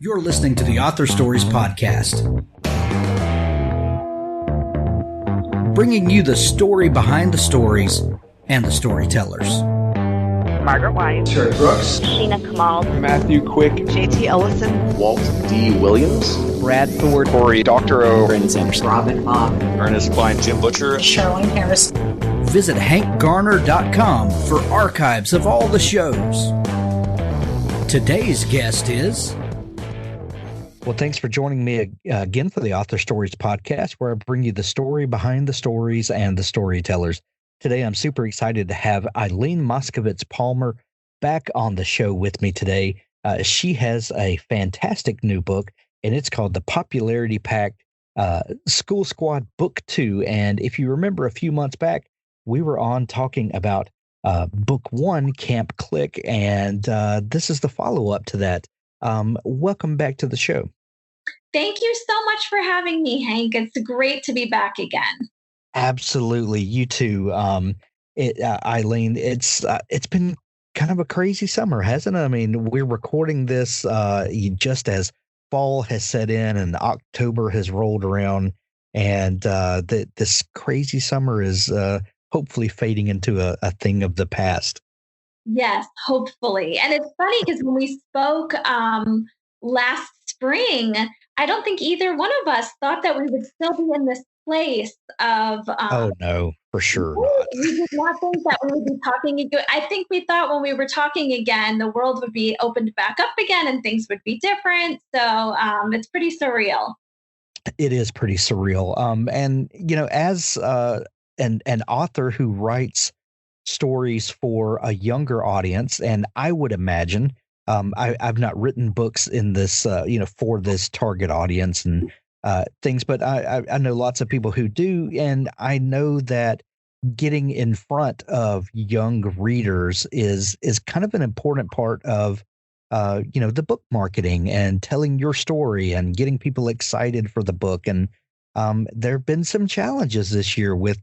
You're listening to the Author Stories Podcast, bringing you the story behind the stories and the storytellers. Margaret White, Terry Brooks, Sheena Kamal, Matthew Quick, JT Ellison, Walt D. Williams, Brad Ford, Corey Dr. O, Brandon Sanderson, Robin Mott, Ernest Klein, Jim Butcher, Charlene Harris. Visit hankgarner.com for archives of all the shows. Today's guest is... Well, thanks for joining me again for the Author Stories Podcast, where I bring you the story behind the stories and the storytellers. Today, I'm super excited to have Eileen Moskowitz-Palma back on the show with me today. She has a fantastic new book, and it's called The Popularity Pact, School Squad Book 2. And if you remember a few months back, we were on talking about Book 1, Camp Clique, and this is the follow-up to that. Welcome back to the show. Thank you so much for having me, Hank. It's great to be back again. Absolutely. You too. Eileen, it's been kind of a crazy summer, hasn't it? I mean, we're recording this just as fall has set in and October has rolled around, and this crazy summer is hopefully fading into a thing of the past. Yes, hopefully. And it's funny because when we spoke last spring, I don't think either one of us thought that we would still be in this place of... oh, no, for sure not. We did not think that we would be talking again. I think we thought when we were talking again, the world would be opened back up again and things would be different. So it's pretty surreal. It is pretty surreal. And, you know, as an author who writes stories for a younger audience, and I would imagine I've not written books in this, for this target audience and things, but I know lots of people who do, and I know that getting in front of young readers is kind of an important part of the book marketing and telling your story and getting people excited for the book. And there have been some challenges this year with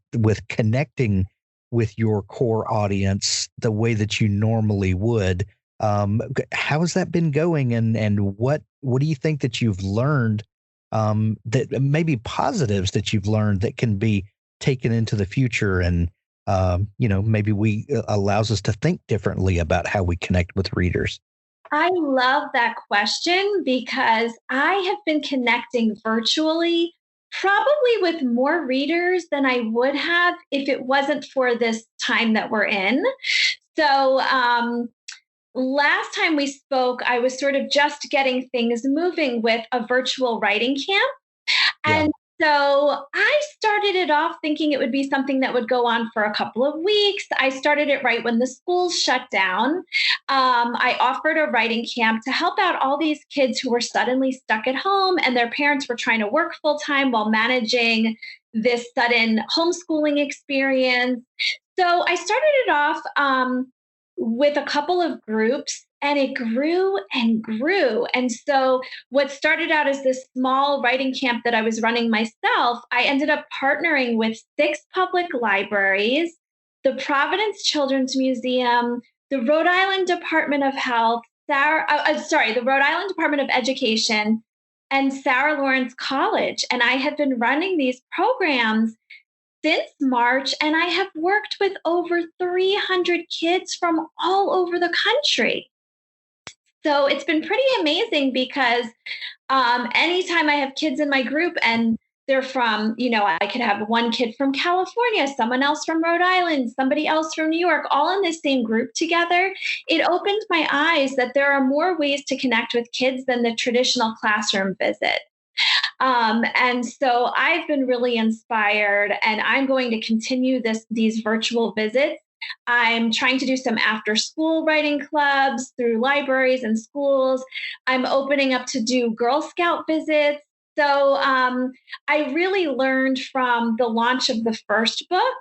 connecting with your core audience the way that you normally would. How has that been going, and what do you think that you've learned, that maybe positives that you've learned that can be taken into the future, and maybe allows us to think differently about how we connect with readers? I love that question because I have been connecting virtually probably with more readers than I would have if it wasn't for this time that we're in. So last time we spoke, I was sort of just getting things moving with a virtual writing camp. And so I started it off thinking it would be something that would go on for a couple of weeks. I started it right when the schools shut down. I offered a writing camp to help out all these kids who were suddenly stuck at home and their parents were trying to work full time while managing this sudden homeschooling experience. So I started it off with a couple of groups, and it grew and grew. And so what started out as this small writing camp that I was running myself, I ended up partnering with 6 public libraries, the Providence Children's Museum, the Rhode Island Department of Health, the Rhode Island Department of Education, and Sarah Lawrence College. And I have been running these programs since March, and I have worked with over 300 kids from all over the country. So it's been pretty amazing because anytime I have kids in my group and they're from, I could have one kid from California, someone else from Rhode Island, somebody else from New York, all in the same group together. It opened my eyes that there are more ways to connect with kids than the traditional classroom visit. And so I've been really inspired, and I'm going to continue these virtual visits. I'm trying to do some after school writing clubs through libraries and schools. I'm opening up to do Girl Scout visits. So I really learned from the launch of the first book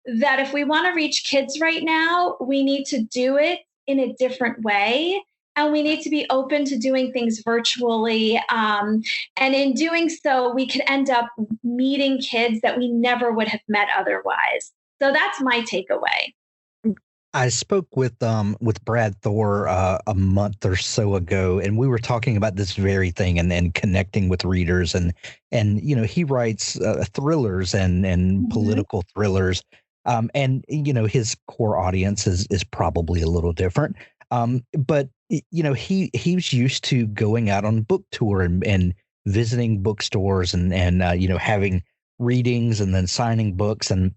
that if we want to reach kids right now, we need to do it in a different way. And we need to be open to doing things virtually. And in doing so, we could end up meeting kids that we never would have met otherwise. So that's my takeaway. I spoke with Brad Thor a month or so ago, and we were talking about this very thing and connecting with readers and he writes thrillers and Mhm. political thrillers, and his core audience is probably a little different, but he's used to going out on book tour and visiting bookstores and having readings and then signing books and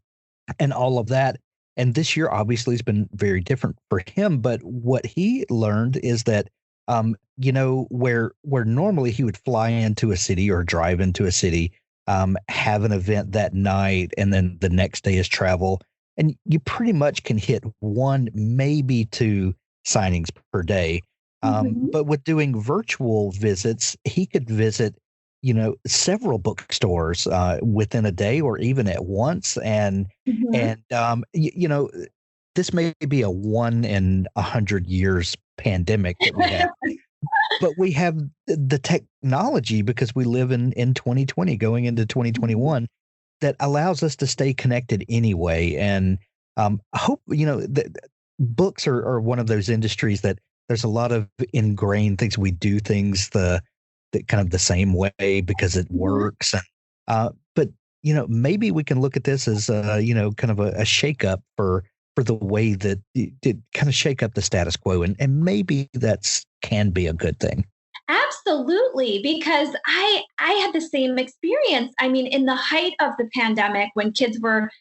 all of that. And this year obviously has been very different for him. But what he learned is that, where normally he would fly into a city or drive into a city, have an event that night, and then the next day is travel, and you pretty much can hit one, maybe two signings per day. Mhm. But with doing virtual visits, he could visit several bookstores within a day or even at once, Mhm. this may be a 1 in 100 years pandemic that we have, but we have the technology because we live in 2020 going into Mhm. 2021 that allows us to stay connected anyway. And hope books are one of those industries that there's a lot of ingrained things. We do things the kind of the same way because it Mhm. works. And but maybe we can look at this as kind of a shakeup for the way that it did kind of shake up the status quo, and maybe that's can be a good thing. Absolutely, because I had the same experience. I mean, in the height of the pandemic, when kids were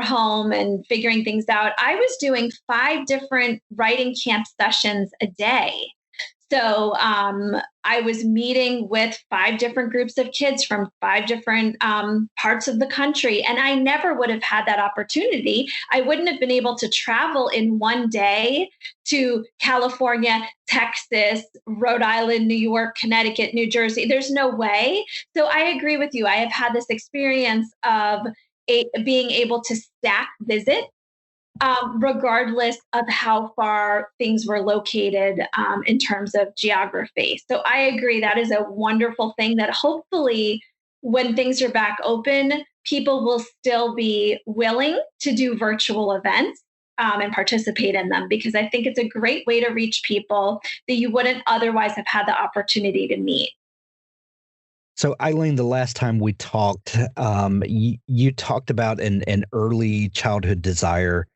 home and figuring things out, I was doing 5 different writing camp sessions a day. So I was meeting with 5 different groups of kids from 5 different parts of the country. And I never would have had that opportunity. I wouldn't have been able to travel in one day to California, Texas, Rhode Island, New York, Connecticut, New Jersey. There's no way. So I agree with you. I have had this experience of being able to stack visits, regardless of how far things were located, in terms of geography. So I agree that is a wonderful thing that hopefully, when things are back open, people will still be willing to do virtual events, and participate in them, because I think it's a great way to reach people that you wouldn't otherwise have had the opportunity to meet. So, Eileen, the last time we talked, you talked about an early childhood desire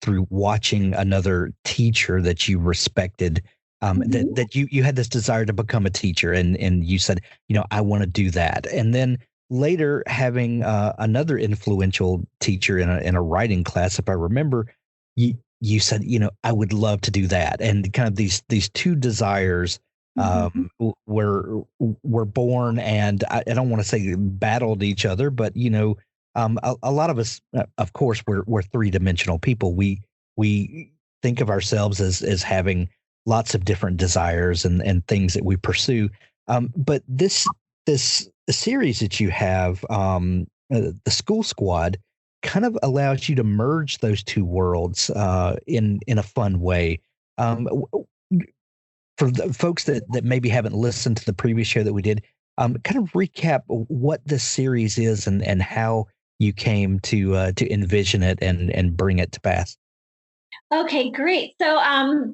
through watching another teacher that you respected. Mhm. That you had this desire to become a teacher, and you said, I want to do that. And then later, having another influential teacher in a writing class, if I remember, you said, I would love to do that, and kind of these two desires Mhm. were born, and I don't want to say battled each other, but a lot of us, of course, we're three-dimensional people. We think of ourselves as having lots of different desires and things that we pursue. But this series that you have, the School Squad, kind of allows you to merge those two worlds in a fun way. Um, for the folks that maybe haven't listened to the previous show that we did, kind of recap what this series is and how you came to envision it and bring it to pass. Okay, great. So,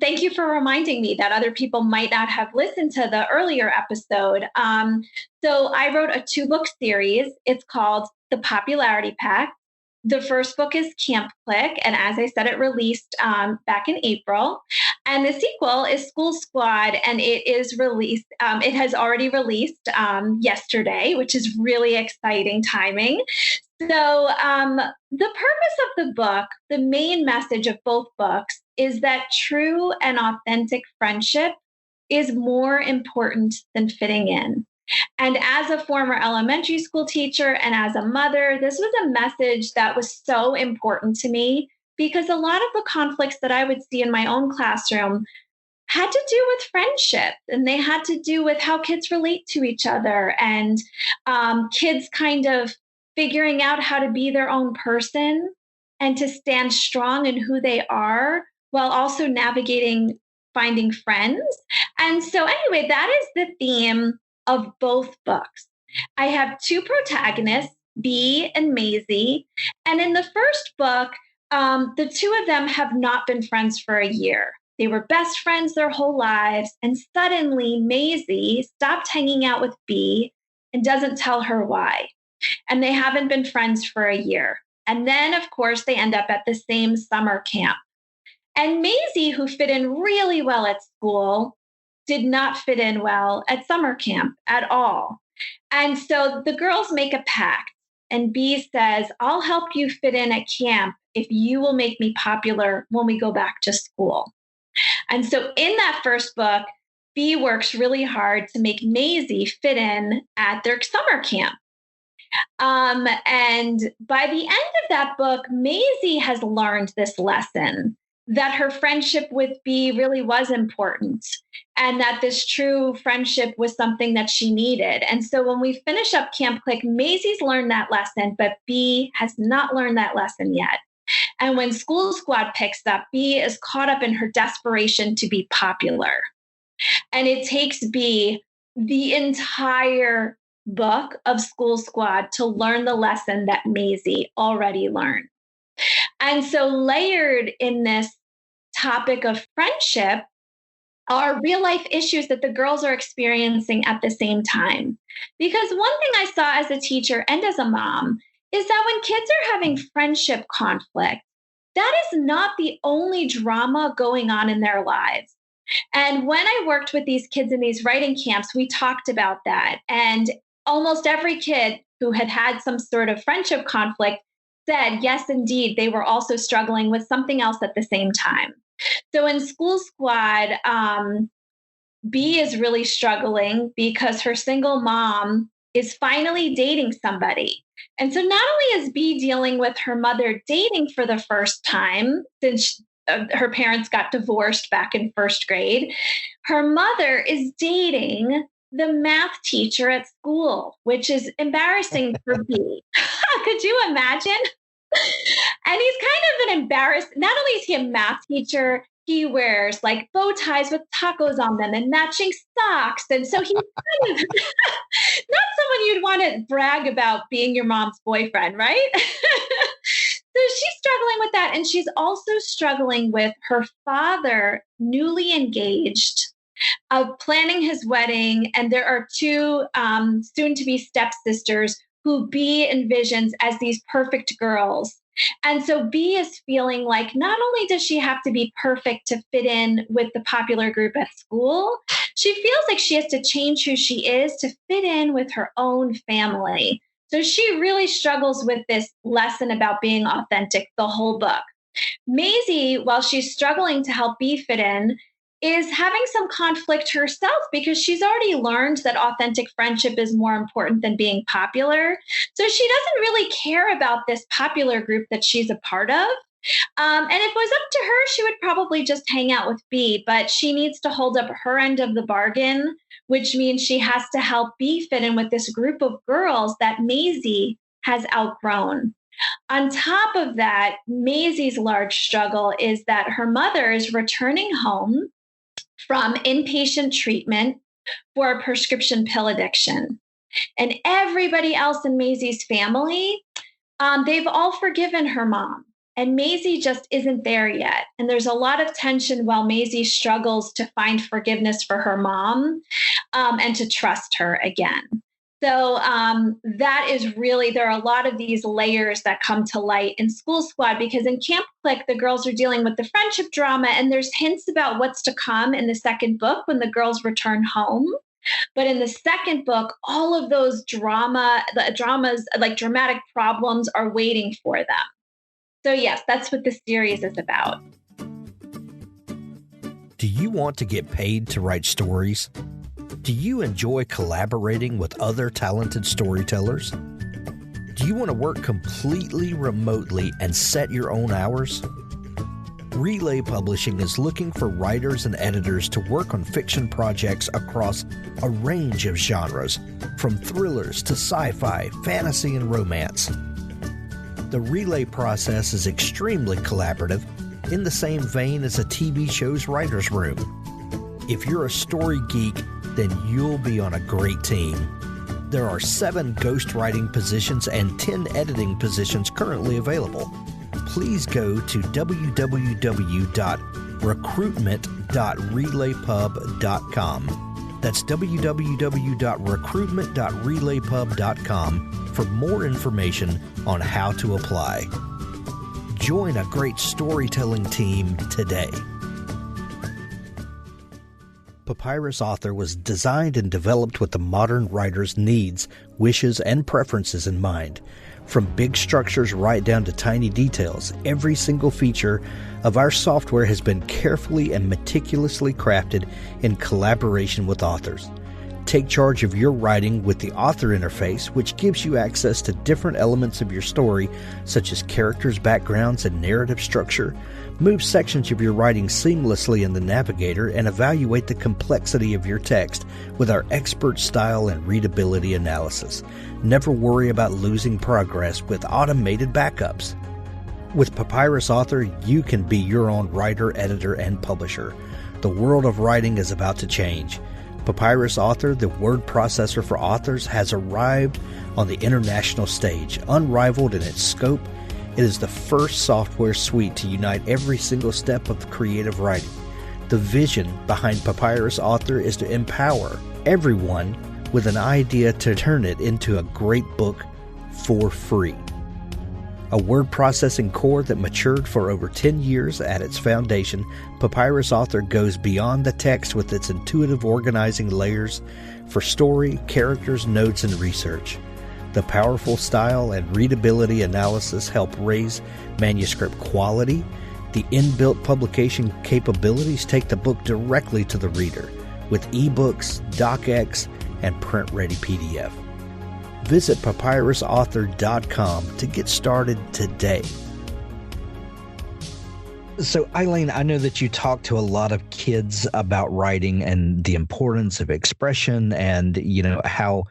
thank you for reminding me that other people might not have listened to the earlier episode. So, I wrote a 2 book series. It's called The Popularity Pact. The first book is Camp Clique, and as I said, it released back in April. And the sequel is School Squad, and it is released. It has already released yesterday, which is really exciting timing. So, the purpose of the book, the main message of both books, is that true and authentic friendship is more important than fitting in. And as a former elementary school teacher and as a mother, this was a message that was so important to me, because a lot of the conflicts that I would see in my own classroom had to do with friendship, and they had to do with how kids relate to each other, and kids kind of figuring out how to be their own person and to stand strong in who they are while also navigating finding friends. And so, anyway, that is the theme of both books. I have 2 protagonists, Bea and Maisy. And in the first book, the two of them have not been friends for a year. They were best friends their whole lives. And suddenly Maisy stopped hanging out with Bea and doesn't tell her why. And they haven't been friends for a year. And then, of course, they end up at the same summer camp. And Maisy, who fit in really well at school, did not fit in well at summer camp at all. And so the girls make a pact. And Bea says, I'll help you fit in at camp if you will make me popular when we go back to school. And so in that first book, Bea works really hard to make Maisy fit in at their summer camp. And by the end of that book, Maisy has learned this lesson that her friendship with Bea really was important and that this true friendship was something that she needed. And so when we finish up Camp Clique, Maisy's learned that lesson, but Bea has not learned that lesson yet. And when School Squad picks up, Bea is caught up in her desperation to be popular. And it takes Bea the entire book of School Squad to learn the lesson that Maisy already learned. And so layered in this topic of friendship are real life issues that the girls are experiencing at the same time. Because one thing I saw as a teacher and as a mom is that when kids are having friendship conflict, that is not the only drama going on in their lives. And when I worked with these kids in these writing camps, we talked about that. And almost every kid who had had some sort of friendship conflict said, yes, indeed, they were also struggling with something else at the same time. So in School Squad, Bea is really struggling because her single mom is finally dating somebody. And so not only is Bea dealing with her mother dating for the first time since her parents got divorced back in first grade, her mother is dating the math teacher at school, which is embarrassing for Bea. Could you imagine? And he's kind of an embarrassed, not only is he a math teacher, he wears like bow ties with tacos on them and matching socks. And so he's kind of not someone you'd want to brag about being your mom's boyfriend, right? So she's struggling with that. And she's also struggling with her father, newly engaged, planning his wedding. And there are two soon-to-be stepsisters who Bea envisions as these perfect girls. And so Bea is feeling like not only does she have to be perfect to fit in with the popular group at school, she feels like she has to change who she is to fit in with her own family. So she really struggles with this lesson about being authentic the whole book. Maisy, while she's struggling to help Bea fit in, is having some conflict herself because she's already learned that authentic friendship is more important than being popular. So she doesn't really care about this popular group that she's a part of. And if it was up to her, she would probably just hang out with Bea, but she needs to hold up her end of the bargain, which means she has to help Bea fit in with this group of girls that Maisy has outgrown. On top of that, Maisy's large struggle is that her mother is returning home from inpatient treatment for a prescription pill addiction. And everybody else in Maisy's family, they've all forgiven her mom. And Maisy just isn't there yet. And there's a lot of tension while Maisy struggles to find forgiveness for her mom and to trust her again. So that is really, there are a lot of these layers that come to light in School Squad, because in Camp Clique, the girls are dealing with the friendship drama, and there's hints about what's to come in the second book when the girls return home. But in the second book, all of those dramas, like dramatic problems, are waiting for them. So yes, that's what the series is about. Do you want to get paid to write stories? Do you enjoy collaborating with other talented storytellers? Do you want to work completely remotely and set your own hours? Relay Publishing is looking for writers and editors to work on fiction projects across a range of genres, from thrillers to sci-fi, fantasy, and romance. The Relay process is extremely collaborative, in the same vein as a TV show's writer's room. If you're a story geek, then you'll be on a great team. There are 7 ghostwriting positions and 10 editing positions currently available. please go to www.recruitment.relaypub.com. That's www.recruitment.relaypub.com for more information on how to apply. Join a great storytelling team today. Papyrus Author was designed and developed with the modern writer's needs, wishes, and preferences in mind. From big structures right down to tiny details, every single feature of our software has been carefully and meticulously crafted in collaboration with authors. Take charge of your writing with the author interface, which gives you access to different elements of your story, such as characters, backgrounds, and narrative structure. Move sections of your writing seamlessly in the navigator and evaluate the complexity of your text with our expert style and readability analysis. Never worry about losing progress with automated backups. With Papyrus Author, you can be your own writer, editor, and publisher. The world of writing is about to change. Papyrus Author, the word processor for authors, has arrived on the international stage. Unrivaled in its scope, it is the first software suite to unite every single step of creative writing. The vision behind Papyrus Author is to empower everyone with an idea to turn it into a great book for free. A word processing core that matured for over 10 years at its foundation, Papyrus Author goes beyond the text with its intuitive organizing layers for story, characters, notes, and research. The powerful style and readability analysis help raise manuscript quality. The inbuilt publication capabilities take the book directly to the reader with ebooks, docx, and print-ready PDF. Visit papyrusauthor.com to get started today. So, Eileen, I know that you talk to a lot of kids about writing and the importance of expression and, how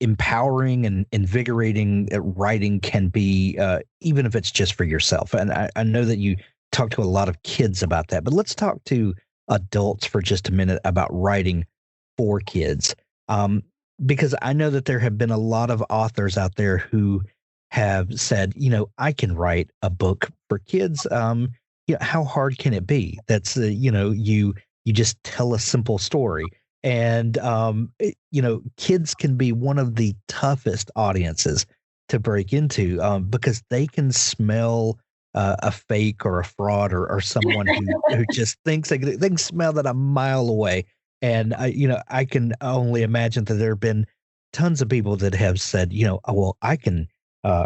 empowering and invigorating writing can be, even if it's just for yourself. And I know that you talk to a lot of kids about that, but let's talk to adults for just a minute about writing for kids. Because I know that there have been a lot of authors out there who have said, I can write a book for kids. How hard can it be? That's, you just tell a simple story. And, kids can be one of the toughest audiences to break into because they can smell a fake or a fraud or someone who just thinks they can smell that a mile away. And I can only imagine that there have been tons of people that have said, I can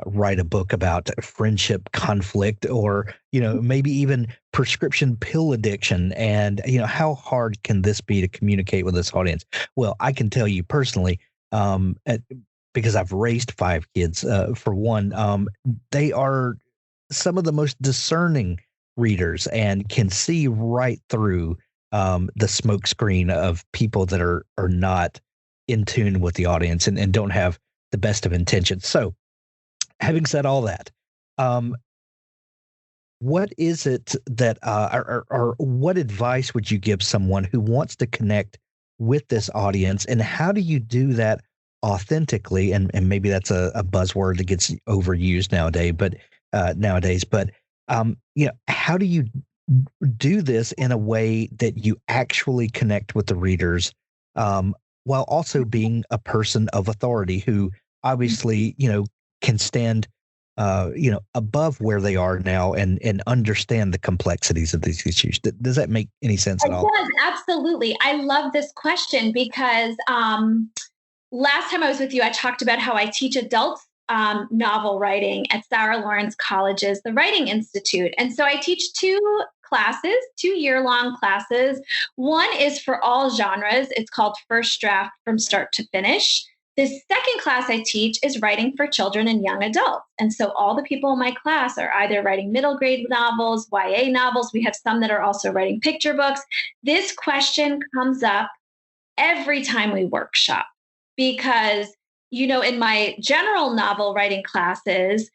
write a book about friendship conflict or, maybe even prescription pill addiction. And, how hard can this be to communicate with this audience? Well, I can tell you personally, because I've raised 5 kids, for one, they are some of the most discerning readers and can see right through the smoke screen of people that are not in tune with the audience and don't have the best of intentions. So having said all that, what is it that, or what advice would you give someone who wants to connect with this audience, and how do you do that authentically? And maybe that's a buzzword that gets overused nowadays, but how do you do this in a way that you actually connect with the readers, while also being a person of authority who obviously, can stand, above where they are now and understand the complexities of these issues. Does that make any sense at all? It does, absolutely. I love this question because last time I was with you, I talked about how I teach adults novel writing at Sarah Lawrence College's The Writing Institute. And so I teach 2 classes, 2 year-long classes. One is for all genres. It's called First Draft from Start to Finish. The second class I teach is writing for children and young adults. And so all the people in my class are either writing middle grade novels, YA novels. We have some that are also writing picture books. This question comes up every time we workshop because in my general novel writing classes,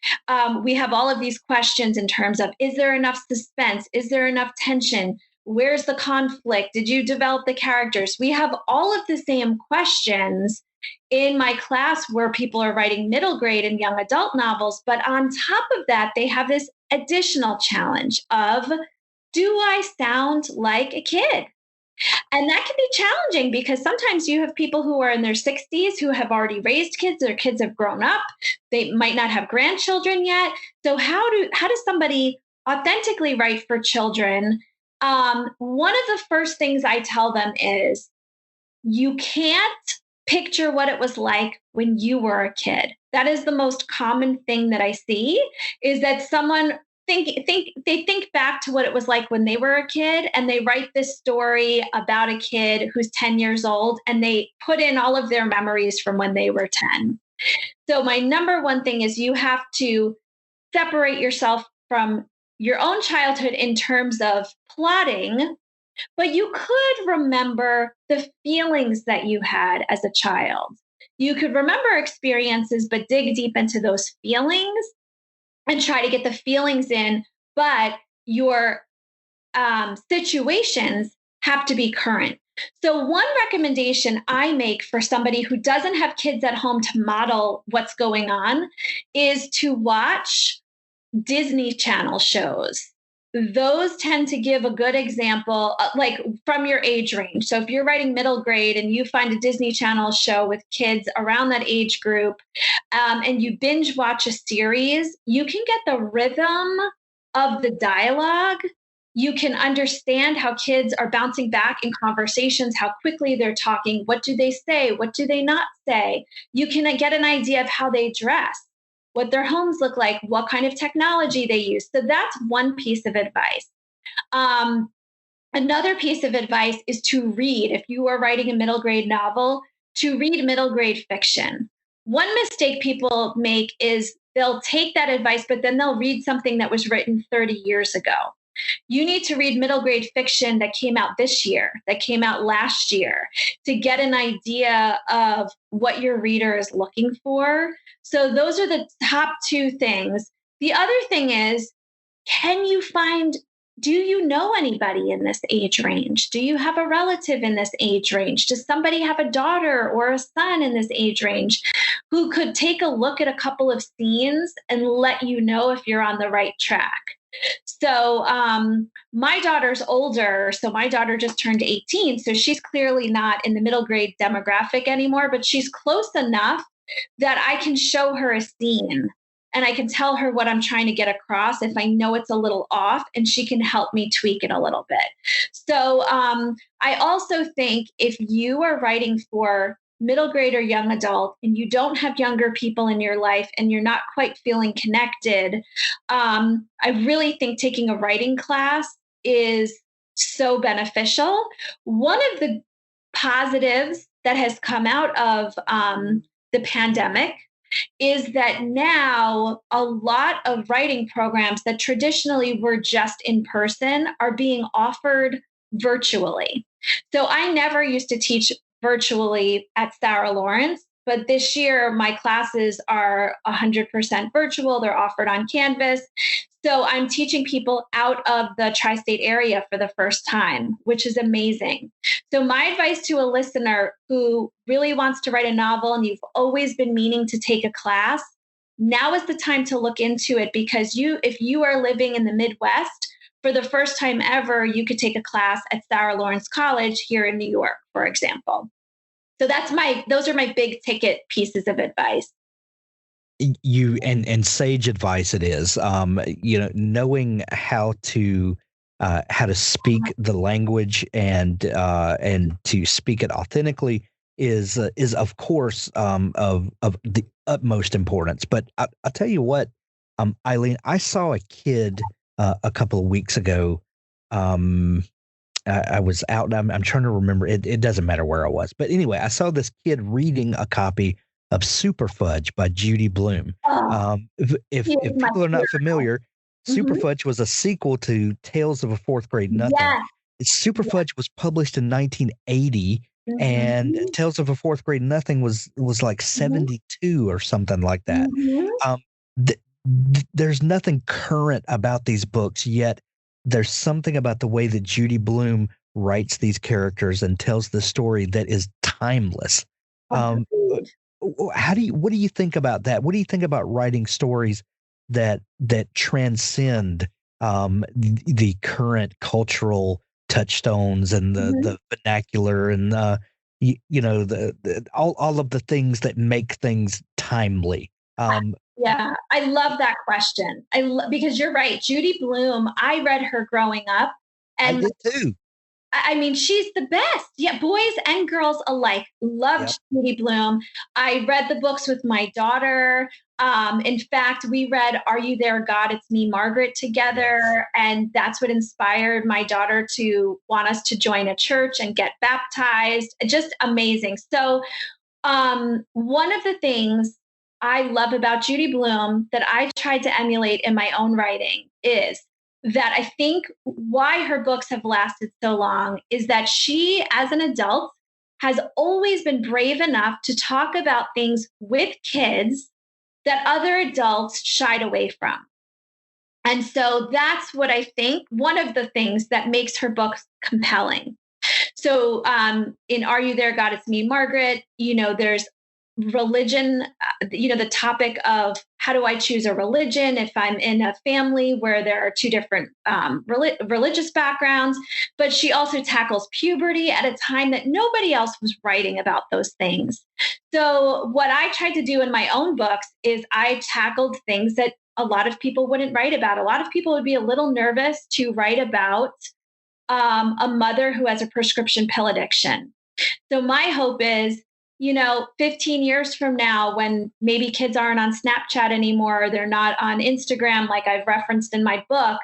we have all of these questions in terms of, is there enough suspense? Is there enough tension? Where's the conflict? Did you develop the characters? We have all of the same questions in my class where people are writing middle grade and young adult novels. But on top of that, they have this additional challenge of, do I sound like a kid? And that can be challenging because sometimes you have people who are in their 60s who have already raised kids, their kids have grown up, they might not have grandchildren yet. So how does somebody authentically write for children? One of the first things I tell them is, you can't picture what it was like when you were a kid. That is the most common thing that I see, is that someone think back to what it was like when they were a kid, and they write this story about a kid who's 10 years old, and they put in all of their memories from when they were 10. So my number one thing is, you have to separate yourself from your own childhood in terms of plotting, but you could remember the feelings that you had as a child. You could remember experiences, but dig deep into those feelings and try to get the feelings in, but your situations have to be current. So one recommendation I make for somebody who doesn't have kids at home to model what's going on is to watch Disney Channel shows. Those tend to give a good example, like from your age range. So if you're writing middle grade and you find a Disney Channel show with kids around that age group, and you binge watch a series, you can get the rhythm of the dialogue. You can understand how kids are bouncing back in conversations, how quickly they're talking, what do they say, what do they not say. You can get an idea of how they dress, what their homes look like, what kind of technology they use. So that's one piece of advice. Another piece of advice is to read, if you are writing a middle grade novel, to read middle grade fiction. One mistake people make is they'll take that advice, but then they'll read something that was written 30 years ago. You need to read middle grade fiction that came out this year, that came out last year, to get an idea of what your reader is looking for. So those are the top two things. The other thing is, do you know anybody in this age range? Do you have a relative in this age range? Does somebody have a daughter or a son in this age range who could take a look at a couple of scenes and let you know if you're on the right track? So my daughter's older. So my daughter just turned 18. So she's clearly not in the middle grade demographic anymore, but she's close enough that I can show her a scene and I can tell her what I'm trying to get across if I know it's a little off, and she can help me tweak it a little bit. So I also think if you are writing for middle grade or young adult and you don't have younger people in your life and you're not quite feeling connected, I really think taking a writing class is so beneficial. One of the positives that has come out of the pandemic is that now a lot of writing programs that traditionally were just in person are being offered virtually. So I never used to teach virtually at Sarah Lawrence, but this year my classes are 100% virtual. They're offered on Canvas. So I'm teaching people out of the tri-state area for the first time, which is amazing. So my advice to a listener who really wants to write a novel and you've always been meaning to take a class, now is the time to look into it, because if you are living in the Midwest, for the first time ever, you could take a class at Sarah Lawrence College here in New York, for example. So those are my big ticket pieces of advice. And sage advice it is. Knowing how to speak the language and to speak it authentically is of course of the utmost importance. But I'll tell you what, Eileen, I saw a kid a couple of weeks ago. I was out. I'm trying to remember. It doesn't matter where I was, but anyway, I saw this kid reading a copy of Super Fudge by Judy Blume. If people are not familiar, Super Fudge was a sequel to Tales of a Fourth Grade Nothing. Yeah. Super Fudge was published in 1980, and Tales of a Fourth Grade Nothing was like 72 or something like that. There's nothing current about these books, yet there's something about the way that Judy Blume writes these characters and tells the story that is timeless. what do you think about that? What do you think about writing stories that transcend the current cultural touchstones and the vernacular and all of the things that make things timely? Yeah, I love that question. Because you're right, Judy Blume. I read her growing up, I and did too. I mean, she's the best. Yeah, boys and girls alike loved Judy Blume. I read the books with my daughter. In fact, we read Are You There, God? It's Me, Margaret together. And that's what inspired my daughter to want us to join a church and get baptized. Just amazing. So, one of the things I love about Judy Blume that I tried to emulate in my own writing is that I think why her books have lasted so long is that she, as an adult, has always been brave enough to talk about things with kids that other adults shied away from. And so that's what I think one of the things that makes her books compelling. So in Are You There, God? It's Me, Margaret, there's religion, the topic of how do I choose a religion if I'm in a family where there are two different religious backgrounds. But she also tackles puberty at a time that nobody else was writing about those things. So what I tried to do in my own books is I tackled things that a lot of people wouldn't write about. A lot of people would be a little nervous to write about a mother who has a prescription pill addiction. So my hope is, 15 years from now, when maybe kids aren't on Snapchat anymore, they're not on Instagram, like I've referenced in my book,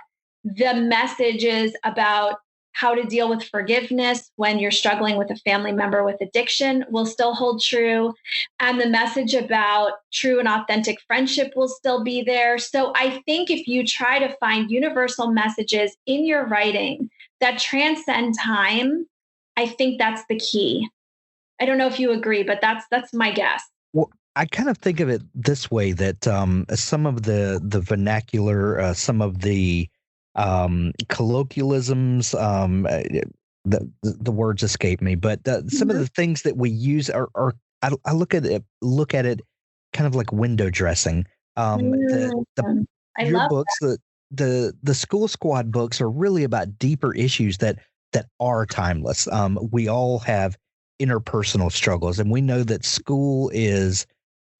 the message is about how to deal with forgiveness when you're struggling with a family member with addiction will still hold true. And the message about true and authentic friendship will still be there. So I think if you try to find universal messages in your writing that transcend time, I think that's the key. I don't know if you agree, but that's my guess. Well, I kind of think of it this way that some of the vernacular, some of the colloquialisms, the words escape me, but some of the things that we use are I look at it kind of like window dressing. Your books, the School Squad books are really about deeper issues that are timeless. We all have interpersonal struggles, and we know that school is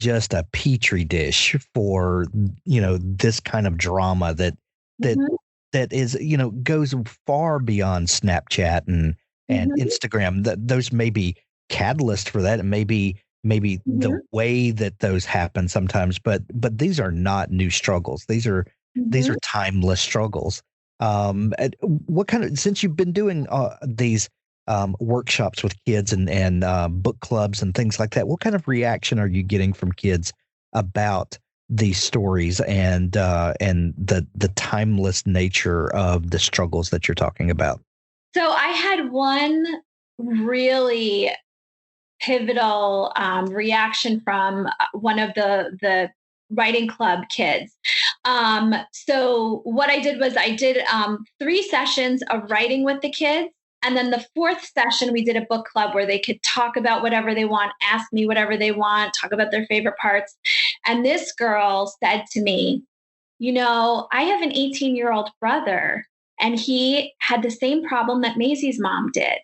just a petri dish for this kind of drama that is goes far beyond Snapchat and Instagram. That those may be catalyst for that, and maybe the way that those happen sometimes, but these are not new struggles. These are timeless struggles. What kind of, since you've been doing these workshops with kids and book clubs and things like that, what kind of reaction are you getting from kids about these stories and the timeless nature of the struggles that you're talking about? So I had one really pivotal reaction from one of the writing club kids. So what I did was I did 3 sessions of writing with the kids. And then the 4th session, we did a book club where they could talk about whatever they want, ask me whatever they want, talk about their favorite parts. And this girl said to me, I have an 18-year-old brother, and he had the same problem that Maisy's mom did.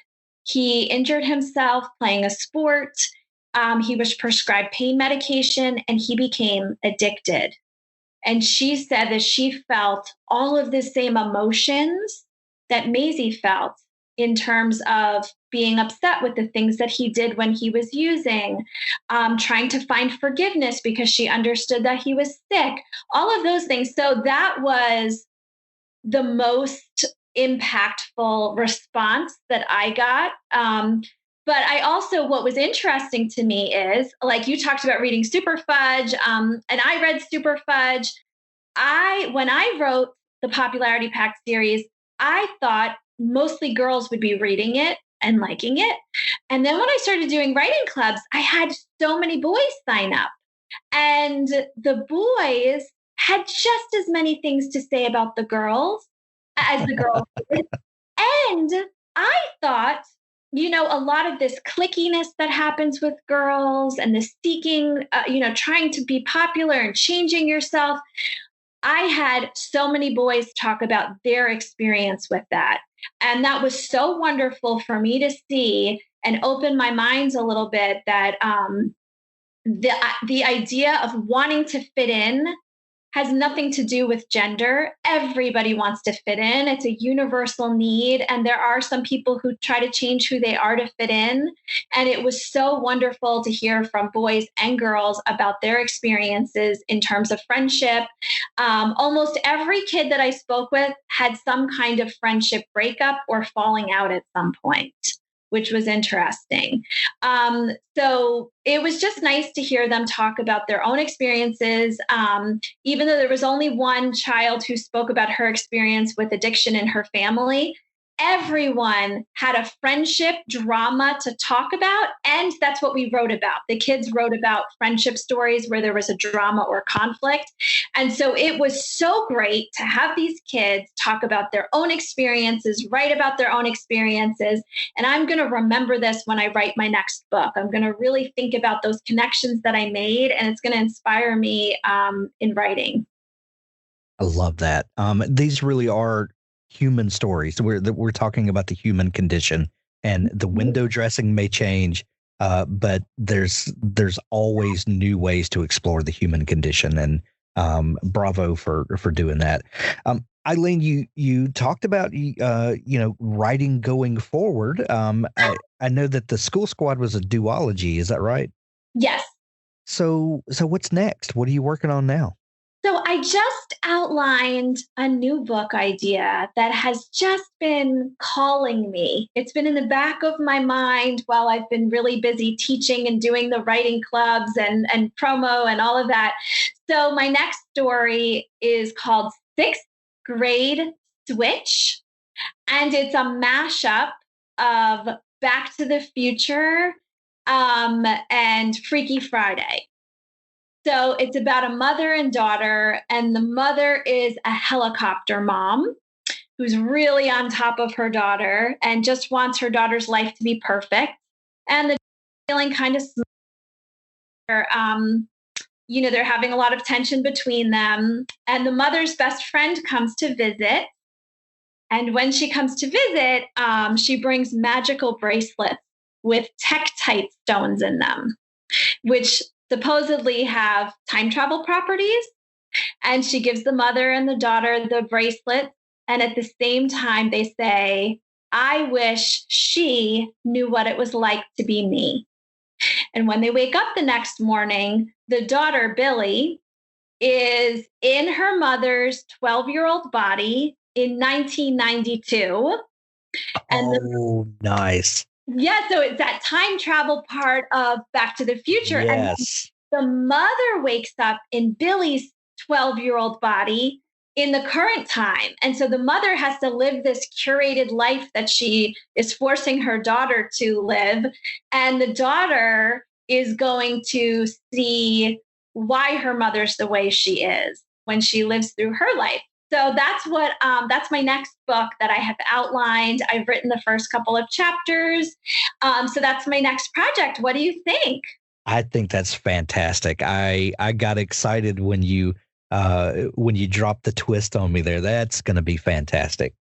He injured himself playing a sport. He was prescribed pain medication, and he became addicted. And she said that she felt all of the same emotions that Maisy felt, in terms of being upset with the things that he did when he was using, trying to find forgiveness because she understood that he was sick, all of those things. So that was the most impactful response that I got. But I also, what was interesting to me is, like you talked about reading Super Fudge, and I read Super Fudge. When I wrote the Popularity Pact series, I thought mostly girls would be reading it and liking it. And then when I started doing writing clubs, I had so many boys sign up. And the boys had just as many things to say about the girls as the girls did. And I thought a lot of this clickiness that happens with girls and the seeking, trying to be popular and changing yourself. I had so many boys talk about their experience with that. And that was so wonderful for me to see and open my minds a little bit that the idea of wanting to fit in has nothing to do with gender. Everybody wants to fit in. It's a universal need. And there are some people who try to change who they are to fit in. And it was so wonderful to hear from boys and girls about their experiences in terms of friendship. Almost every kid that I spoke with had some kind of friendship breakup or falling out at some point, which was interesting. So it was just nice to hear them talk about their own experiences. Even though there was only one child who spoke about her experience with addiction in her family, everyone had a friendship drama to talk about. And that's what we wrote about. The kids wrote about friendship stories where there was a drama or conflict. And so it was so great to have these kids talk about their own experiences, write about their own experiences. And I'm going to remember this when I write my next book. I'm going to really think about those connections that I made, and it's going to inspire me in writing. I love that. These really are human stories. We're talking about the human condition, and the window dressing may change, but there's always new ways to explore the human condition. And bravo for doing that. Eileen, you talked about writing going forward. I know that the School Squad was a duology. Is that right? Yes. So what's next? What are you working on now? So I just outlined a new book idea that has just been calling me. It's been in the back of my mind while I've been really busy teaching and doing the writing clubs and promo and all of that. So my next story is called Sixth Grade Switch, and it's a mashup of Back to the Future and Freaky Friday. So it's about a mother and daughter, and the mother is a helicopter mom who's really on top of her daughter and just wants her daughter's life to be perfect. And the feeling kind of they're having a lot of tension between them. And the mother's best friend comes to visit. And when she comes to visit, she brings magical bracelets with Tektite stones in them, which supposedly have time travel properties. And she gives the mother and the daughter the bracelet. And at the same time, they say, I wish she knew what it was like to be me. And when they wake up the next morning, the daughter, Billy, is in her mother's 12-year-old body in 1992. And nice. Yeah, so it's that time travel part of Back to the Future. Yes. And the mother wakes up in Billy's 12-year-old body in the current time. And so the mother has to live this curated life that she is forcing her daughter to live. And the daughter is going to see why her mother's the way she is when she lives through her life. So that's my next book that I have outlined. I've written the first couple of chapters. So that's my next project. What do you think? I think that's fantastic. I got excited when you dropped the twist on me there. That's going to be fantastic.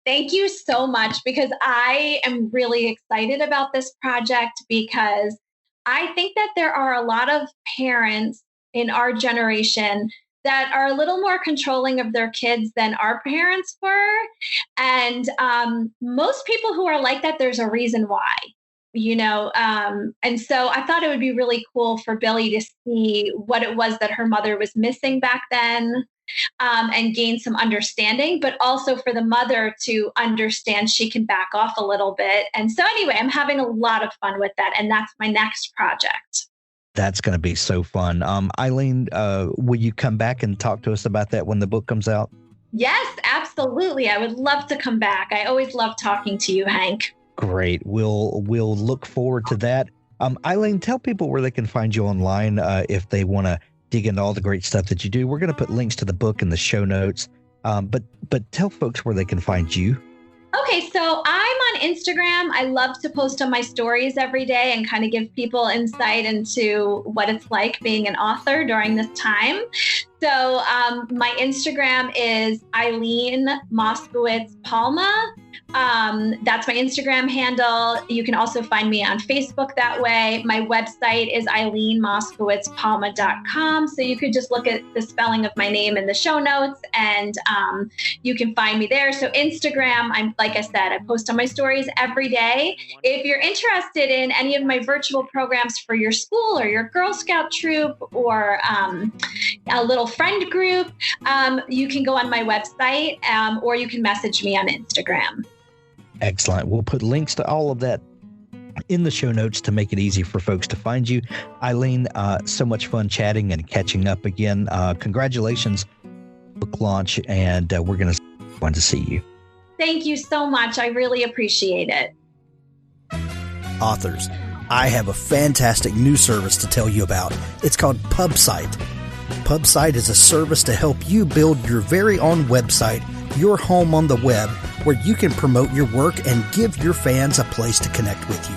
Thank you so much, because I am really excited about this project, because I think that there are a lot of parents in our generation that are a little more controlling of their kids than our parents were. And most people who are like that, there's a reason why, and so I thought it would be really cool for Billy to see what it was that her mother was missing back then, and gain some understanding, but also for the mother to understand she can back off a little bit. And so anyway, I'm having a lot of fun with that. And that's my next project. That's going to be so fun. Eileen, will you come back and talk to us about that when the book comes out? Yes, absolutely. I would love to come back. I always love talking to you, Hank. Great. We'll look forward to that. Eileen, tell people where they can find you online if they want to dig into all the great stuff that you do. We're going to put links to the book in the show notes, but tell folks where they can find you. Okay, so I'm on Instagram. I love to post on my stories every day and kind of give people insight into what it's like being an author during this time. So my Instagram is Eileen Moskowitz-Palma. That's my Instagram handle. You can also find me on Facebook that way. My website is eileenmoskowitzpalma.com. So you could just look at the spelling of my name in the show notes, and you can find me there. So Instagram, like I said, I post on my stories every day. If you're interested in any of my virtual programs for your school or your Girl Scout troop or a little friend group, you can go on my website or you can message me on Instagram. Excellent. We'll put links to all of that in the show notes to make it easy for folks to find you. Eileen, so much fun chatting and catching up again. Congratulations, book launch, and we're going to see you. Thank you so much. I really appreciate it. Authors, I have a fantastic new service to tell you about. It's called PubSite. PubSite is a service to help you build your very own website, your home on the web, where you can promote your work and give your fans a place to connect with you.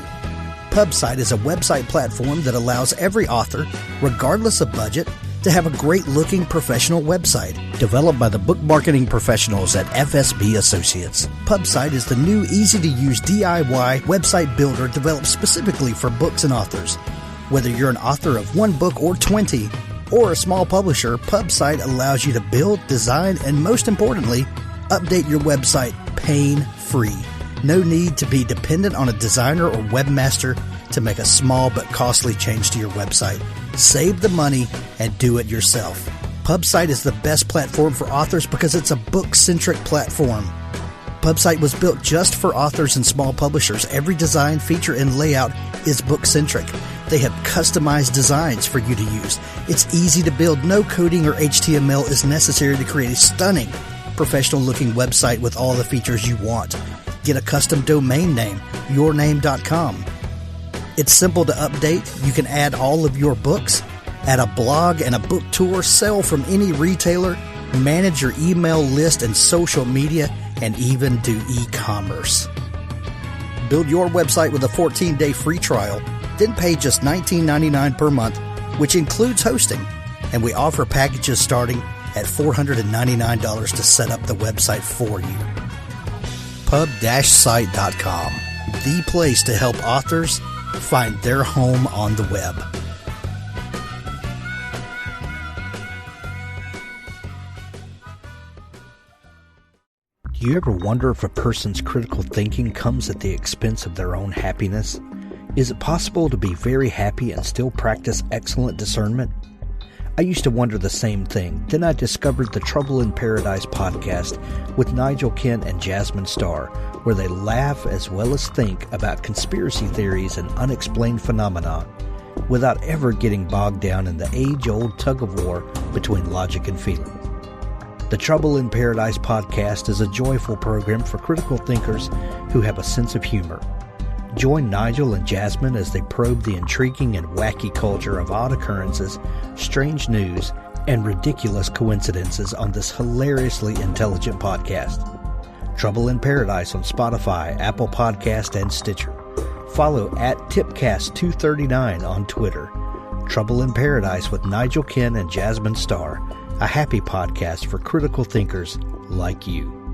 PubSite is a website platform that allows every author, regardless of budget, to have a great-looking professional website developed by the book marketing professionals at FSB Associates. PubSite is the new, easy-to-use DIY website builder developed specifically for books and authors. Whether you're an author of one book or 20, or a small publisher, PubSite allows you to build, design, and most importantly, update your website pain-free. No need to be dependent on a designer or webmaster to make a small but costly change to your website. Save the money and do it yourself. PubSite is the best platform for authors because it's a book-centric platform. PubSite was built just for authors and small publishers. Every design, feature, and layout is book-centric. They have customized designs for you to use. It's easy to build. No coding or HTML is necessary to create a stunning, professional-looking website with all the features you want. Get a custom domain name, yourname.com. It's simple to update. You can add all of your books, add a blog and a book tour, sell from any retailer, manage your email list and social media, and even do e-commerce. Build your website with a 14-day free trial, then pay just $19.99 per month, which includes hosting. And we offer packages starting at $499 to set up the website for you. Pub-site.com, the place to help authors find their home on the web. Do you ever wonder if a person's critical thinking comes at the expense of their own happiness? Is it possible to be very happy and still practice excellent discernment? I used to wonder the same thing. Then I discovered the Trouble in Paradise podcast with Nigel Kent and Jasmine Starr, where they laugh as well as think about conspiracy theories and unexplained phenomena without ever getting bogged down in the age-old tug-of-war between logic and feeling. The Trouble in Paradise podcast is a joyful program for critical thinkers who have a sense of humor. Join Nigel and Jasmine as they probe the intriguing and wacky culture of odd occurrences, strange news, and ridiculous coincidences on this hilariously intelligent podcast. Trouble in Paradise on Spotify, Apple Podcast, and Stitcher. Follow at Tipcast239 on Twitter. Trouble in Paradise with Nigel Ken and Jasmine Starr, a happy podcast for critical thinkers like you.